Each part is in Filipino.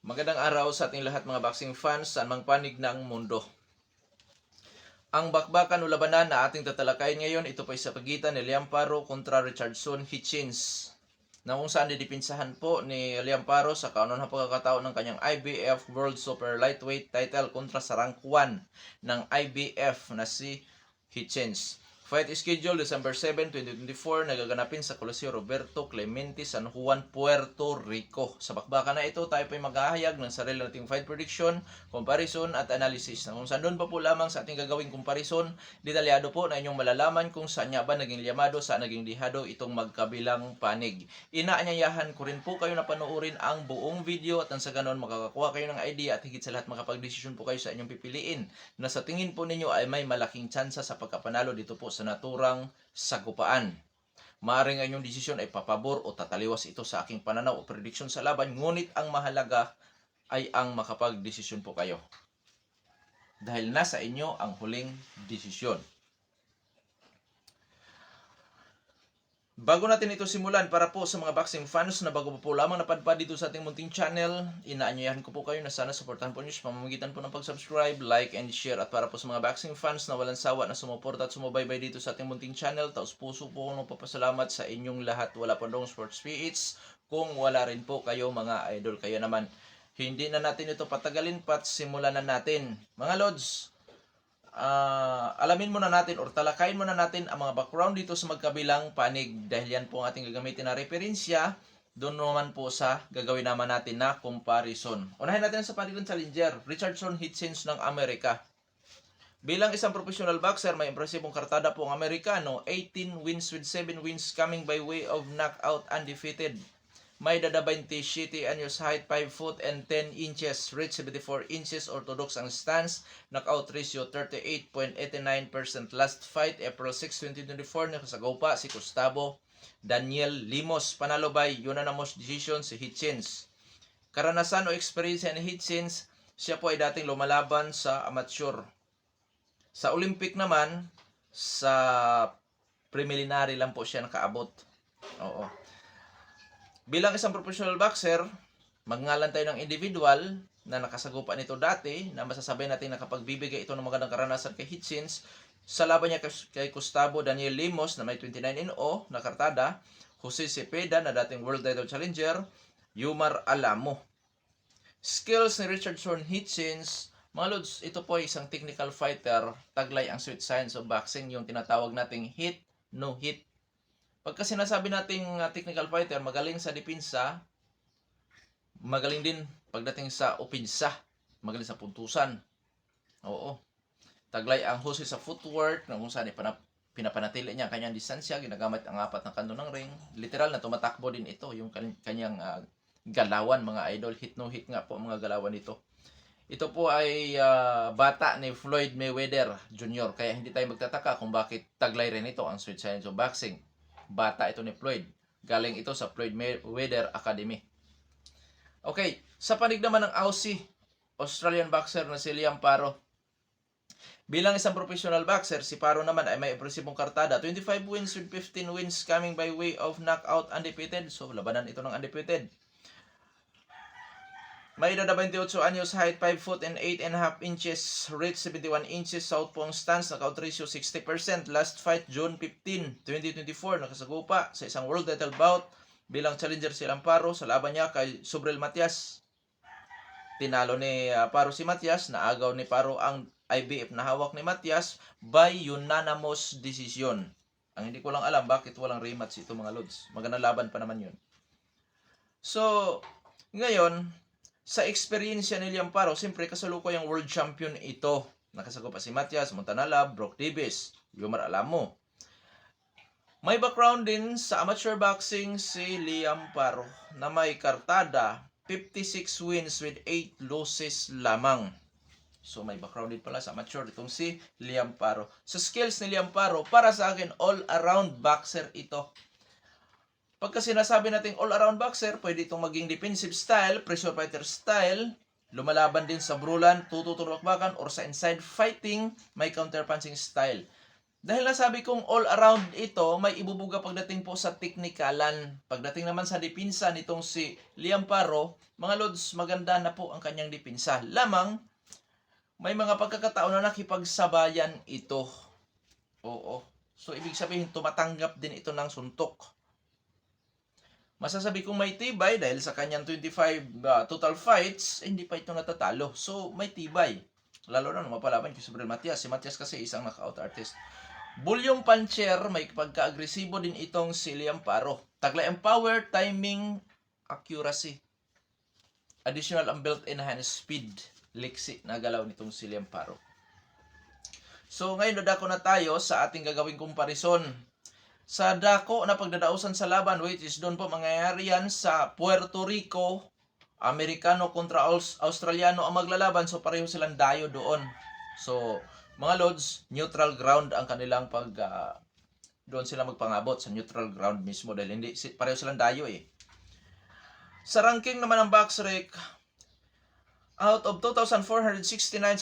Magandang araw sa ating lahat mga boxing fans saan mang panig ng mundo. Ang bakbakan o labanan na ating tatalakayin ngayon, ito po ay sa pagitan ni Liam Paro kontra Richardson Hitchens. Na kung saan didipinsahan po ni Liam Paro sa kaunang pagkakataon ng kanyang IBF World Super Lightweight title kontra sa rank 1 ng IBF na si Hitchens. Fight schedule December 7, 2024, nagaganapin sa Coliseo Roberto Clemente, San Juan, Puerto Rico. Sa bakbakan na ito, tayo po'y maghahayag ng sarili nating fight prediction, comparison at analysis. Na kung saan doon pa po lamang sa ating gagawing comparison, detalyado po na inyong malalaman kung saan nga ba naging liyamado, saan naging lihado itong magkabilang panig. Inaanyayahan ko rin po kayo na panoorin ang buong video at nang sa ganon makakakuha kayo ng idea at higit sa lahat makapag-desisyon po kayo sa inyong pipiliin na sa tingin po ninyo ay may malaking tsansa sa pagkapanalo dito po sa naturang sagupaan. Maaaring ang inyong desisyon ay papabor o tataliwas ito sa aking pananaw o prediction sa laban, ngunit ang mahalaga ay ang makapag-desisyon po kayo. Dahil nasa inyo ang huling desisyon. Bago natin ito simulan, para po sa mga boxing fans na bago po lamang napadpad dito sa ating munting channel, inaanyayahan ko po kayo na sana suportahan po niyo sa pamamagitan po ng pag-subscribe, like, and share. At para po sa mga boxing fans na walang sawa na sumuporta at sumubaybay dito sa ating munting channel, taos puso po akong nagpapasalamat sa inyong lahat. Wala po dong sports PH kung wala rin po kayo mga idol. Kaya naman, hindi na natin ito patagalin pat simulan na natin. Mga Lods, alamin muna natin or talakayin muna natin ang mga background dito sa magkabilang panig dahil yan po ang ating gagamitin na referensya doon naman po sa gagawin naman natin na comparison. Unahin natin sa panig ng challenger, Richardson Hitchens ng Amerika. Bilang isang professional boxer, may impresibong kartada po ang Amerikano, 18 wins with 7 wins coming by way of knockout, undefeated. May dada 27 anyos, height 5 foot and 10 inches, reach 74 inches, orthodox ang stance, knockout ratio 38.89%. Last fight April 6, 2024, nakasagaw si Gustavo Daniel Limos, panalo by unanimous decision si Hitchens. Karanasan o experience ni Hitchens, siya po ay dating lumalaban sa amateur. Sa Olympic naman, sa preliminary lang po siya nakaabot. Oo. Bilang isang professional boxer, magngalan tayo ng individual na nakasagupa nito dati na masasabi natin na kapag bibigay ito ng magandang karanasan kay Hitchens sa laban niya kay Gustavo Daniel Limos na may 29-0 na kartada, Jose Cepeda na dating world title challenger, Yumar Alamo. Skills ni Richardson Hitchens, mga Lods, ito po ay isang technical fighter, taglay ang sweet science of boxing, yung tinatawag nating hit, no hit. Pagka sinasabi nating technical fighter, magaling sa dipinsa, magaling din pagdating sa opinsa, magaling sa puntusan. Oo. Taglay ang husay sa footwork, na kung saan pinapanatili niya ang kanyang distansya, ginagamit ang apat ng kanto ng ring. Literal na tumatakbo din ito, yung kanyang galawan, mga idol. Hit no hit nga po ang mga galawan nito. Ito po ay bata ni Floyd Mayweather Jr. Kaya hindi tayo magtataka kung bakit taglay rin ito ang sweet science of boxing. Bata ito ni Floyd. Galing ito sa Floyd Mayweather Academy. Okay, sa panig naman ng Aussie, Australian boxer na si Liam Paro. Bilang isang professional boxer, si Paro naman ay may impresibong kartada. 25 wins with 15 wins coming by way of knockout, undefeated. So, labanan ito ng undefeated. May edad 28 anyos, height 5 foot and 8.5 inches, reach 71 inches, southpaw stance, knockout ratio 60%. Last fight June 15, 2024, nakasagupa sa isang world title bout bilang challenger si Paro sa laban niya kay Subriel Matias. Tinalo ni Paro si Matias, naagaw ni Paro ang IBF na hawak ni Matias by unanimous decision. Ang hindi ko lang alam bakit walang rematch ito mga Lods. Magandang laban pa naman yun. So, ngayon, sa experience ni Liam Paro, siyempre kasalukuyang world champion ito. Nakasagupa si Matias, Montanala, Brock Davis, Yumar Alamo. May background din sa amateur boxing si Liam Paro na may kartada 56 wins with 8 losses lamang. So may background din pala sa amateur itong si Liam Paro. Sa skills ni Liam Paro, para sa akin all-around boxer ito. Pagka sinasabi nating all-around boxer, pwede itong maging defensive style, pressure fighter style, lumalaban din sa brulan, tututulakbakan, or sa inside fighting, may counter-punching style. Dahil nasabi kong all around ito, may ibubuga pagdating po sa teknikalan. Pagdating naman sa dipinsa nitong si Liam Paro, mga lods, maganda na po ang kanyang dipinsa. Lamang, may mga pagkakataon na nakipagsabayan ito. Oo. So, ibig sabihin, tumatanggap din ito ng suntok. Masasabi kong may tibay dahil sa kanyang 25 total fights, hindi pa ito natatalo. So, may tibay. Lalo na mapalaban kay Subrel Matias. Si Matias kasi isang knockout artist. Bulyong puncher, may pagka-agresibo din itong si Liam Paro. Taglay ang power, timing, accuracy. Additional ang built-in hand speed. Liksi na galaw nitong si Liam Paro. So ngayon dadako na tayo sa ating gagawing komparison. Sa dako na pagdadausan sa laban, which is doon po mangyayari yan sa Puerto Rico, Amerikano kontra Australiano ang maglalaban. So pareho silang dayo doon. So mga lods, neutral ground ang kanilang doon sila magpangabot sa neutral ground mismo dahil hindi pareho silang dayo eh. Sa ranking naman ng BoxRec, out of 2,469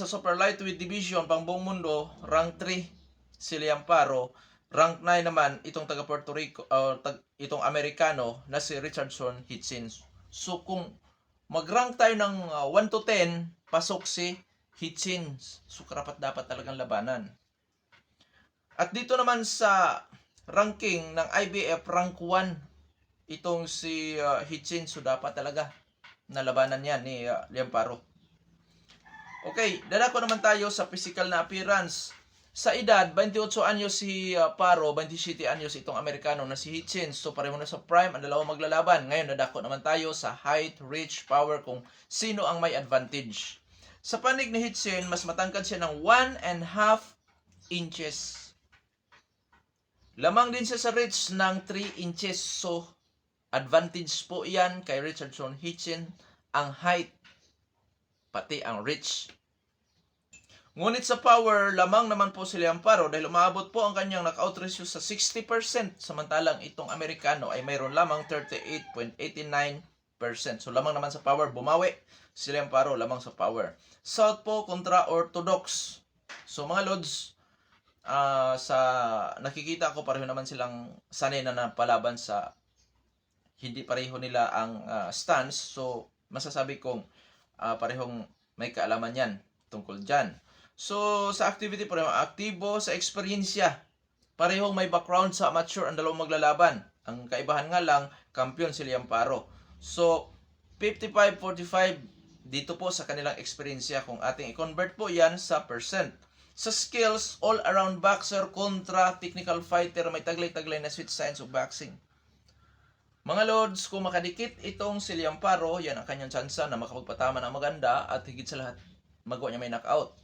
sa super lightweight division pang buong mundo, rank 3 si Liam Paro, rank 9 naman itong taga Puerto Rico, itong Amerikano na si Richardson Hitchens. So kung mag-rank tayo ng 1 to 10, pasok si Hitchens. So, karapat dapat talagang labanan. At dito naman sa ranking ng IBF, rank 1, itong si Hitchens. So, dapat talaga nalabanan yan ni Liam Paro. Okay, dadako naman tayo sa physical na appearance. Sa edad, 28 anyos si Paro, 27 anyos itong Amerikano na si Hitchens. So, pareho na sa prime, ang dalawang maglalaban. Ngayon, dadako naman tayo sa height, reach, power, kung sino ang may advantage. Sa panig ni Hitchens, mas matangkad siya ng 1.5 inches. Lamang din siya sa reach ng 3 inches. So, advantage po yan kay Richardson Hitchens, ang height, pati ang reach. Ngunit sa power, lamang naman po si Liam Paro dahil umabot po ang kanyang knockout ratio sa 60%, samantalang itong Amerikano ay mayroon lamang 38.89%. So, lamang naman sa power, bumawi si Liam Paro, lamang sa power. Southpaw kontra Orthodox. So mga lods, sa nakikita ko pareho naman silang sanay na napalaban sa hindi pareho nila ang stance. So masasabi kong parehong may kaalaman yan tungkol dyan. So sa activity, parehong aktibo. Sa eksperyensya, parehong may background sa amateur ang dalawang maglalaban. Ang kaibahan nga lang, kampiyon si Liam Paro. So 55-45 dito po sa kanilang eksperyensya. Kung ating i-convert po yan sa percent. Sa skills, all-around boxer kontra technical fighter, may taglay-taglay na sweet science of boxing. Mga lords, kung makadikit itong si Liam Paro, yan ang kanyang tsansa na makapagpatama ng maganda at higit sa lahat, magawa niya may knockout.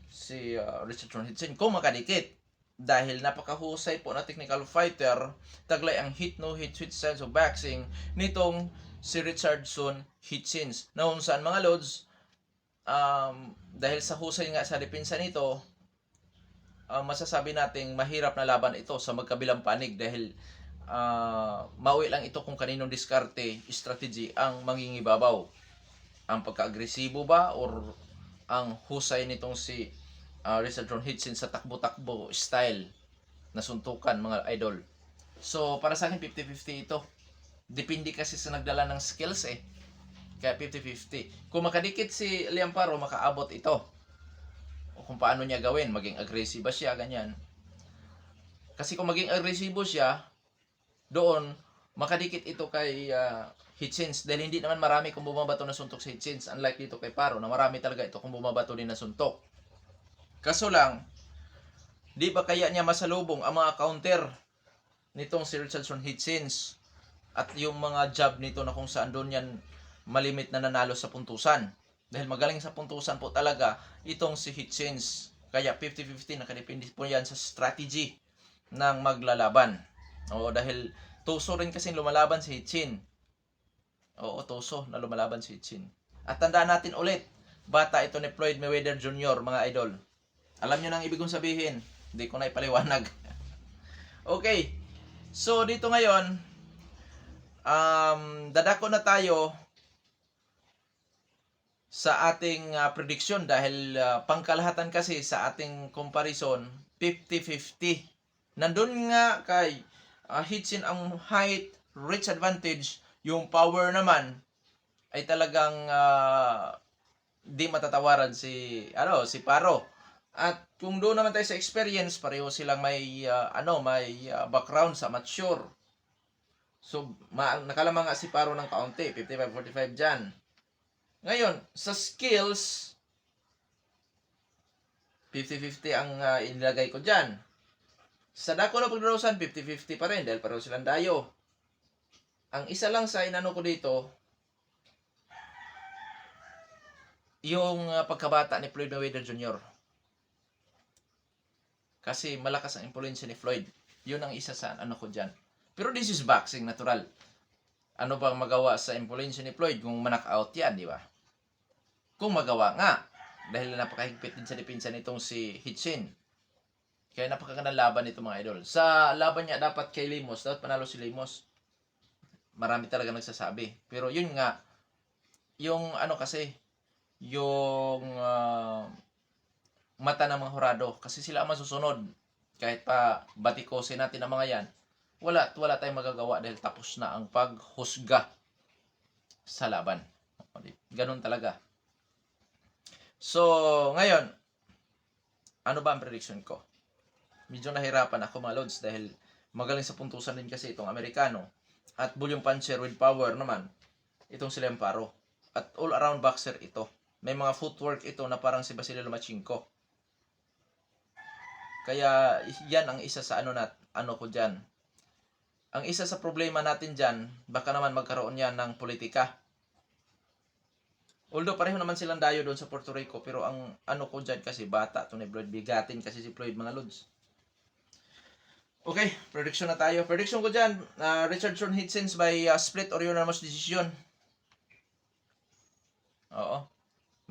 Si Richardson Hitchens, kung makadikit. Dahil napakahusay po na technical fighter, taglay ang hit-no-hit sweet science of boxing nitong si Richardson Hitchens. Na kung saan mga lods, dahil sa husay nga sa depensa nito, masasabi nating mahirap na laban ito sa magkabilang panig dahil mauwi lang ito kung kaninong diskarte, strategy ang mangingibabaw. Ang pagka-agresibo ba or ang husay nitong si Richardson Hitchens sa takbo-takbo style na suntukan, mga idol. So, para sa akin, 50-50 ito. Depende kasi sa nagdala ng skills eh. Kaya 50-50. Kung makadikit si Liam Paro, makaabot ito. O kung paano niya gawin, maging agresibo siya, ganyan. Kasi kung maging agresibo siya, doon, makadikit ito kay Hitchens. Dahil hindi naman marami kung bumabato na suntok si Hitchens. Unlike dito kay Paro, na marami talaga ito kung bumabato din na suntok. Kaso lang, di ba kaya niya masalubong ang mga counter nitong si Richardson Hitchens at yung mga jab nito na kung saan doon yan malimit na nanalo sa puntusan. Dahil magaling sa puntusan po talaga itong si Hitchens. Kaya 50-50 nakadepende po yan sa strategy ng maglalaban. Oo, dahil tuso rin kasi lumalaban si Hitchens. Oo, tuso na lumalaban si Hitchens. At tandaan natin ulit, bata ito ni Floyd Mayweather Jr., mga idol. Alam nyo nang ibig kong sabihin. Hindi ko na ipaliwanag. Okay. So, dito ngayon, dadako na tayo sa ating prediction dahil pangkalahatan kasi sa ating comparison 50-50. Nandun nga kay Hitsin ang height, reach advantage, yung power naman ay talagang di matatawaran si Paro. At kung doon naman tayo sa experience, pareho silang may background sa mature. So nakalamang nga si Paro ng kaunti, 55-45 diyan. Ngayon, sa skills 50-50 ang inilagay ko diyan. Sa dako na pagdarosan 50-50 pa rin dahil pareho silang dayo. Ang isa lang sa inano ko dito, yung pagkabata ni Floyd Mayweather Jr. Kasi malakas ang impluensya ni Floyd. Yun ang isa sa ano ko dyan. Pero this is boxing, natural. Ano bang magawa sa impluensya ni Floyd kung ma-knockout yan, di ba? Kung magawa nga. Dahil napakahigpit din sa depensa nitong si Hitsin. Kaya napakagandang laban nito mga idol. Sa laban niya dapat kay Lemos, dapat panalo si Lemos. Marami talaga nagsasabi. Pero yun nga, yung ano kasi, yung mata ng mga hurado. Kasi sila ang masusunod. Kahit pa batikosin natin ang mga yan, wala tayong magagawa dahil tapos na ang paghusga sa laban. Ganun talaga. So, ngayon, ano ba ang prediction ko? Medyo nahirapan ako mga lods dahil magaling sa puntusan din kasi itong Amerikano. At volume puncher with power naman, itong si Liam Paro. At all-around boxer ito. May mga footwork ito na parang si Basilio Lomachenko. Kaya yan ang isa sa ano ko dyan. Ang isa sa problema natin dyan, baka naman magkaroon yan ng politika. Although pareho naman silang dayo doon sa Puerto Rico, pero ang ano ko dyan kasi bata to ni Floyd, bigatin kasi si Floyd mga lods. Okay, prediction na tayo. Prediction ko dyan, Richardson Hitchens by split or unanimous decision. Oo.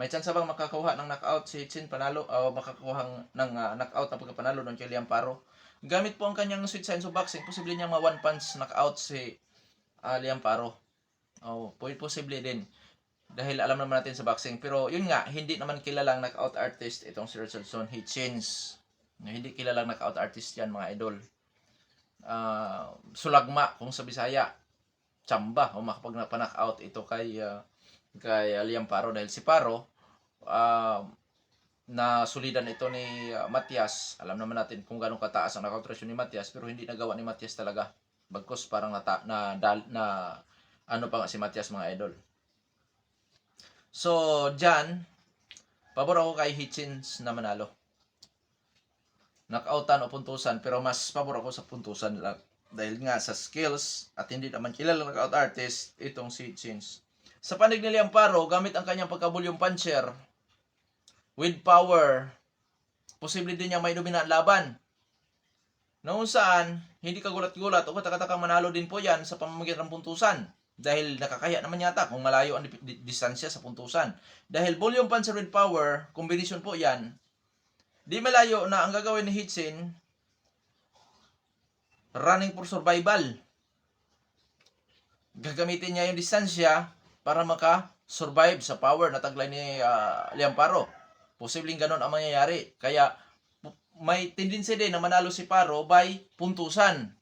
May chance bang makakuha ng knockout si Hitchens panalo o makakuha ng knockout na pagkapanalo ng kay Liam Paro? Gamit po ang kanyang sweet science of boxing, posible niyang ma-one punch knockout si Liam Paro. Oh, posible din. Dahil alam naman natin sa boxing. Pero yun nga, hindi naman kilalang knockout artist itong si Richardson Hitchens. Hindi kilalang knockout artist yan mga idol. Sulagma kung sa Bisaya. Tsamba o makapag-knockout ito kay Liam Paro. Dahil si Paro, na sulidan ito ni Matias. Alam naman natin kung gano'ng kataas ang knockout ratio ni Matias. Pero hindi nagawa ni Matias talaga. Bagkus parang ano pa nga si Matias mga idol. So, dyan, pabor ako kay Hitchens na manalo. Knockoutan o puntusan, pero mas pabor ako sa puntusan lang. Dahil nga sa skills, at hindi naman kilala knockout artist, itong si Hitchens. Sa panig ni Liam Paro, gamit ang kanyang pagka-volume puncher, with power, posible din niya may domina ang laban. Noon saan, hindi kagulat-gulat o katakataka manalo din po yan sa pamamagitan ng puntusan. Dahil nakakaya naman yata kung malayo ang distansya sa puntusan. Dahil volume puncher with power, combination po yan, di malayo na ang gagawin ni Hitsin, running for survival. Gagamitin niya yung distansya para maka-survive sa power na taglay ni Liam Paro. Posibleng ganun ang mangyayari. Kaya may tendency din na manalo si Paro by puntusan.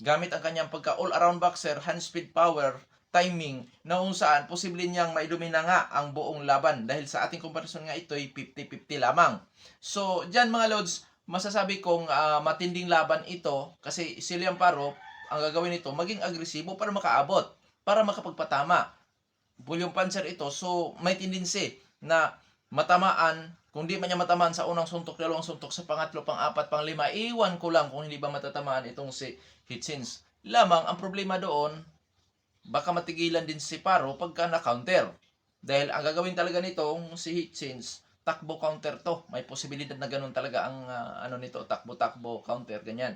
Gamit ang kanyang pagka all-around boxer, hand speed power, timing, na kung saan posible niyang maidomina nga ang buong laban. Dahil sa ating comparison nga ito ay 50-50 lamang. So, dyan mga lods, masasabi kong matinding laban ito kasi si Liam Paro, ang gagawin nito, maging agresibo para makaabot, para makapagpatama. Volume puncher ito, so may tendency na matamaan. Kung di man niya matamaan sa unang suntok, dalawang suntok, sa pangatlo, pang-apat, pang-lima, iwan ko lang kung hindi ba matatamaan itong si Hitchens. Lamang, ang problema doon, baka matigilan din si Paro pagka na-counter. Dahil ang gagawin talaga nitong si Hitchens, takbo counter to. May posibilidad na ganun talaga ang nito, takbo-takbo counter, ganyan.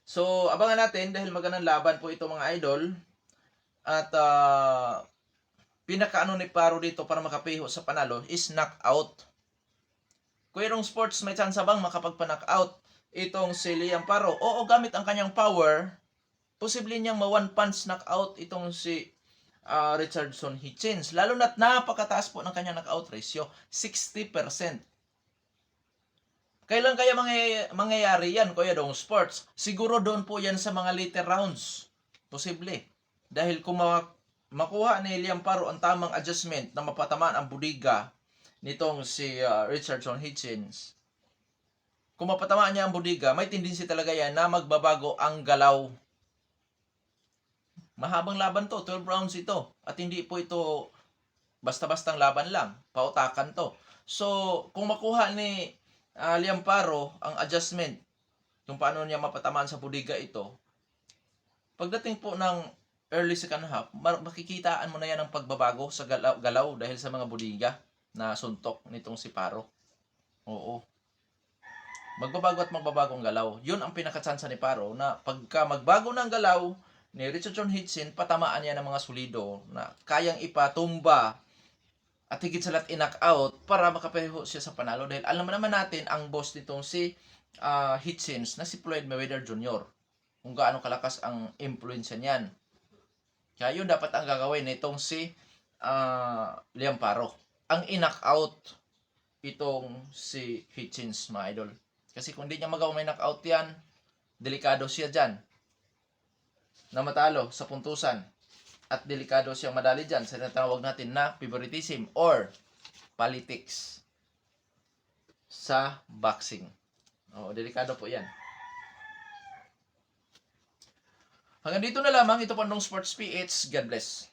So, abangan natin dahil magandang laban po ito mga idol. At pinakaano ni Paro dito para makapiho sa panalo is knockout. Kuirong Sports, may chance bang makapagpa-knockout itong si Liam Paro? Oo, gamit ang kanyang power, posible niyang ma-one punch knockout itong si Richardson Hitchens. Lalo na't napakataas po ng kanyang knockout ratio, 60%. Kailan kaya mangyayari yan, Kuya Dong Sports? Siguro doon po yan sa mga later rounds. Posible. Dahil kung makuha ni Liam Paro ang tamang adjustment na mapatamaan ang budiga nitong si Richardson Hitchens, kung mapatamaan niya ang budiga, may tendency talaga yan na magbabago ang galaw. Mahabang laban to, 12 rounds ito. At hindi po ito basta-bastang laban lang. Pautakan to. So, kung makuha ni Liam Paro ang adjustment kung paano niya mapatamaan sa budiga ito, pagdating po ng early second half, makikitaan mo na yan ang pagbabago sa galaw dahil sa mga budiga na suntok nitong si Paro. Oo. Magbabago at magbabago ang galaw. Yun ang pinakatsansa ni Paro na pagka magbago ng galaw ni Richardson Hitchens, patamaan niya ng mga solido na kayang ipatumba at higit sa lahat in-knock-out para makapareho siya sa panalo. Dahil alam naman natin ang boss nitong si Hitchens na si Floyd Mayweather Jr. Kung gaano kalakas ang influence niyan. Kaya yun dapat ang gagawin nitong si Liam Paro. Ang in-knock-out itong si Hitchens, mga idol. Kasi kung hindi niya magawa may knock-out yan, delikado siya dyan na matalo sa puntusan. At delikado siyang madali dyan sa tinatawag natin na favoritism or politics sa boxing. Oo, delikado po yan. Hanggang dito na lamang. Ito po Dong Sports PH. God bless.